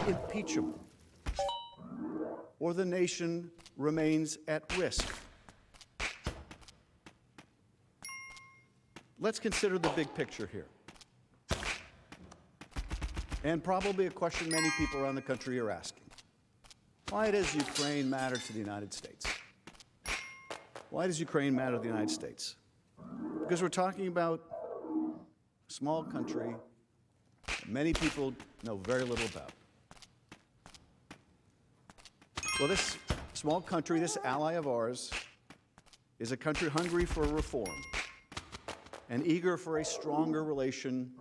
impeachable, or the nation remains at risk. Let's consider the big picture here. And probably a question many people around the country are asking. Why does Ukraine matter to the United States? Why does Ukraine matter to the United States? Because we're talking about a small country that many people know very little about. Well, this small country, this ally of ours, is a country hungry for reform and eager for a stronger relation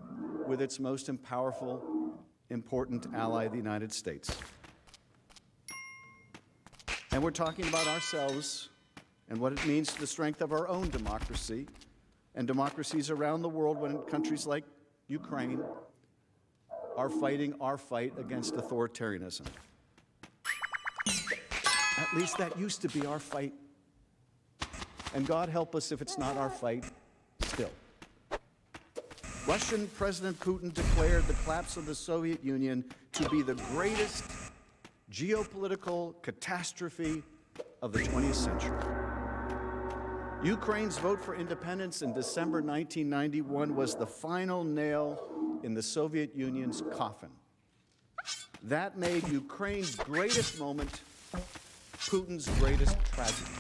with its most powerful, important ally, the United States. And we're talking about ourselves and what it means to the strength of our own democracy and democracies around the world when countries like Ukraine are fighting our fight against authoritarianism. At least that used to be our fight. And God help us if it's not our fight still. Russian President Putin declared the collapse of the Soviet Union to be the greatest geopolitical catastrophe of the 20th century. Ukraine's vote for independence in December 1991 was the final nail in the Soviet Union's coffin. That made Ukraine's greatest moment Putin's greatest tragedy.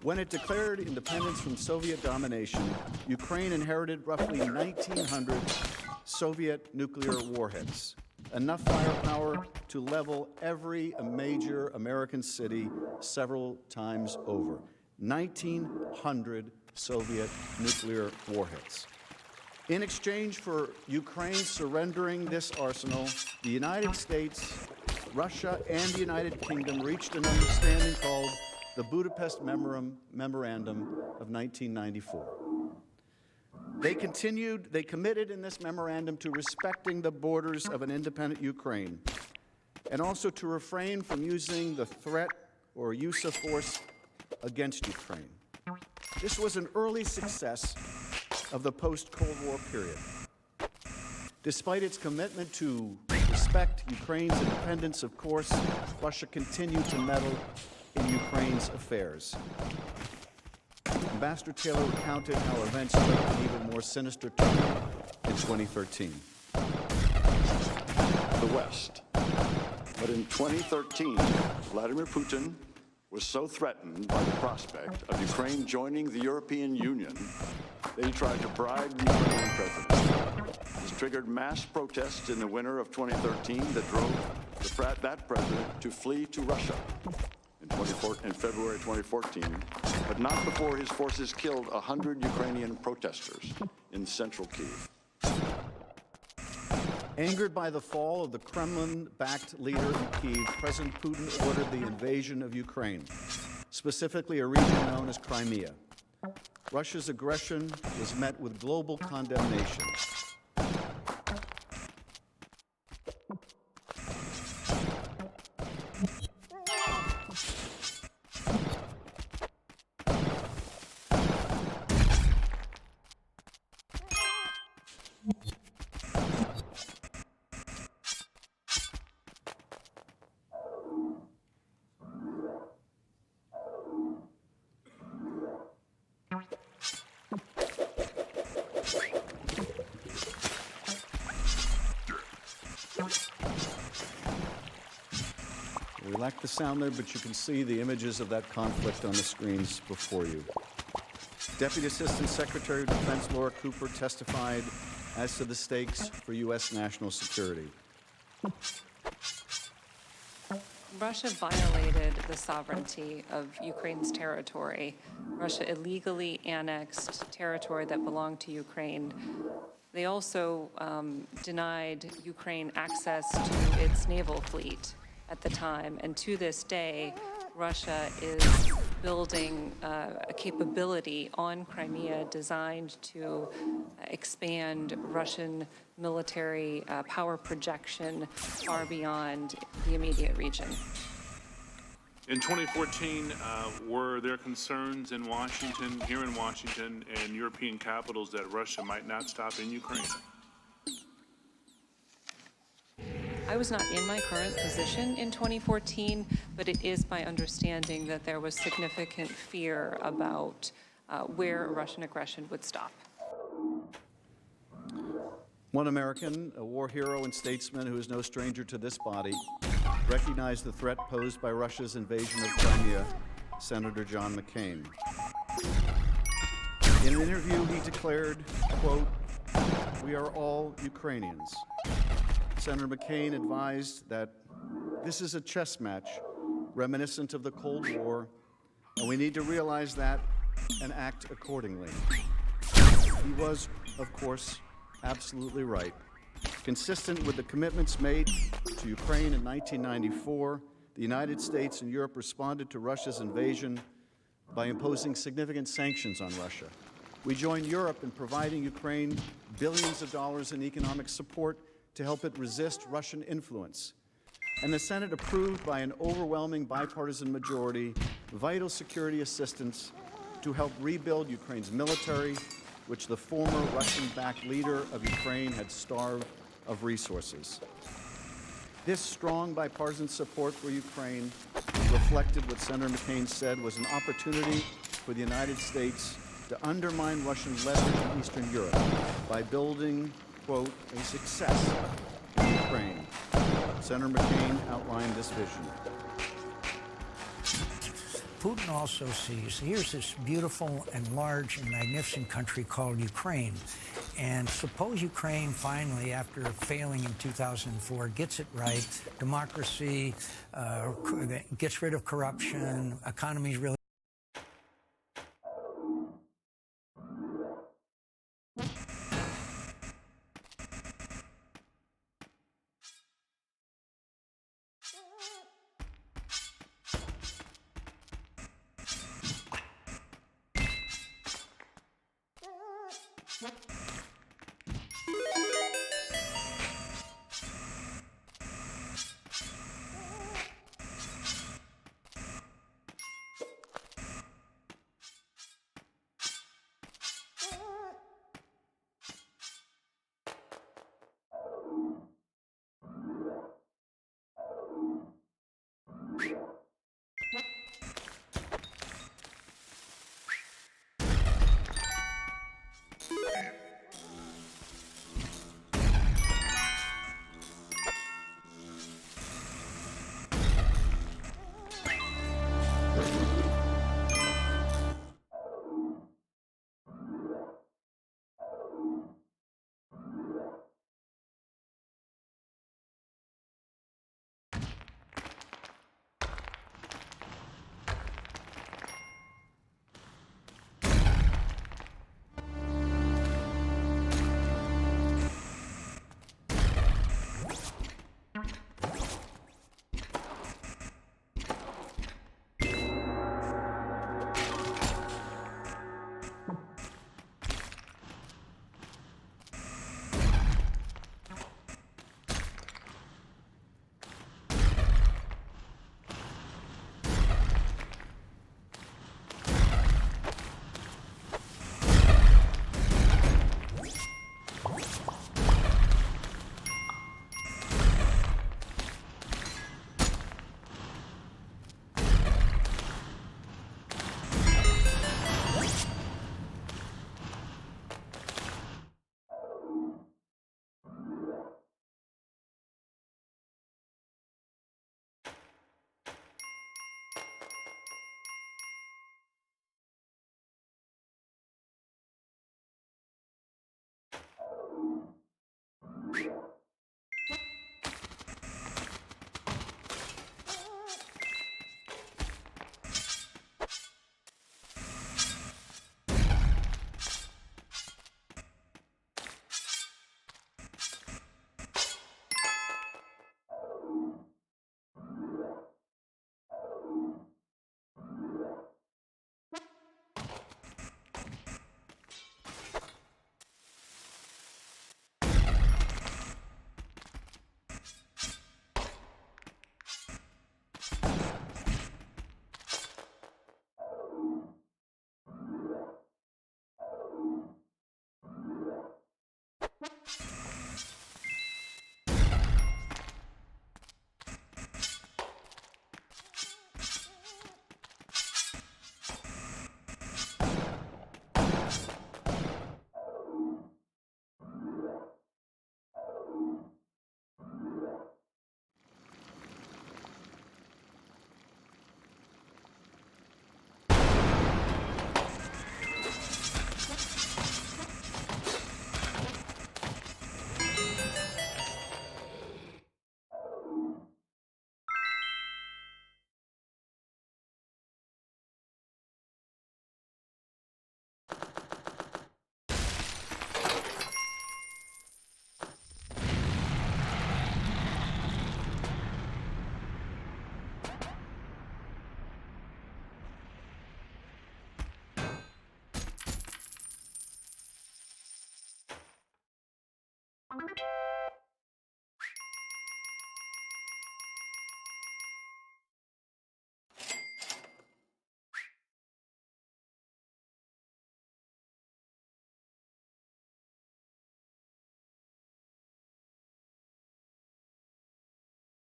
When it declared independence from Soviet domination, Ukraine inherited roughly 1,900 Soviet nuclear warheads, enough firepower to level every major American city several times over. 1,900 Soviet nuclear warheads. In exchange for Ukraine surrendering this arsenal, the United States, Russia, and the United Kingdom reached an understanding called the Budapest Memorandum of 1994. They committed in this memorandum to respecting the borders of an independent Ukraine and also to refrain from using the threat or use of force against Ukraine. This was an early success of the post-Cold War period. Despite its commitment to respect Ukraine's independence, of course, Russia continued to meddle in Ukraine's affairs. Ambassador Taylor recounted how events took an even more sinister turn in 2013. The West. But in 2013, Vladimir Putin was so threatened by the prospect of Ukraine joining the European Union that he tried to bribe the Ukrainian president. This triggered mass protests in the winter of 2013 that drove that president to flee to Russia in February 2014, but not before his forces killed 100 Ukrainian protesters in central Kyiv. Angered by the fall of the Kremlin-backed leader in Kyiv, President Putin ordered the invasion of Ukraine, specifically a region known as Crimea. Russia's aggression was met with global condemnation. We lack the sound there, but you can see the images of that conflict on the screens before you. Deputy Assistant Secretary of Defense Laura Cooper testified as to the stakes for U.S. national security. Russia violated the sovereignty of Ukraine's territory. Russia illegally annexed territory that belonged to Ukraine. They also denied Ukraine access to its naval fleet at the time. And to this day, Russia is building a capability on Crimea designed to expand Russian military power projection far beyond the immediate region. In 2014, were there concerns in Washington, here in Washington, and European capitals that Russia might not stop in Ukraine? I was not in my current position in 2014, but it is my understanding that there was significant fear about where Russian aggression would stop. One American, a war hero and statesman who is no stranger to this body, recognized the threat posed by Russia's invasion of Crimea, Senator John McCain. In an interview, he declared, quote, "We are all Ukrainians." Senator McCain advised that this is a chess match reminiscent of the Cold War, and we need to realize that and act accordingly. He was, of course, absolutely right. Consistent with the commitments made to Ukraine in 1994, the United States and Europe responded to Russia's invasion by imposing significant sanctions on Russia. We joined Europe in providing Ukraine billions of dollars in economic support to help it resist Russian influence. And the Senate approved by an overwhelming bipartisan majority vital security assistance to help rebuild Ukraine's military, which the former Russian-backed leader of Ukraine had starved of resources. This strong bipartisan support for Ukraine reflected what Senator McCain said was an opportunity for the United States to undermine Russian leverage in Eastern Europe by building, quote, a success in Ukraine. Senator McCain outlined this vision. Putin also sees, here's this beautiful and large and magnificent country called Ukraine. And suppose Ukraine finally, after failing in 2004, gets it right, democracy, gets rid of corruption, economy's really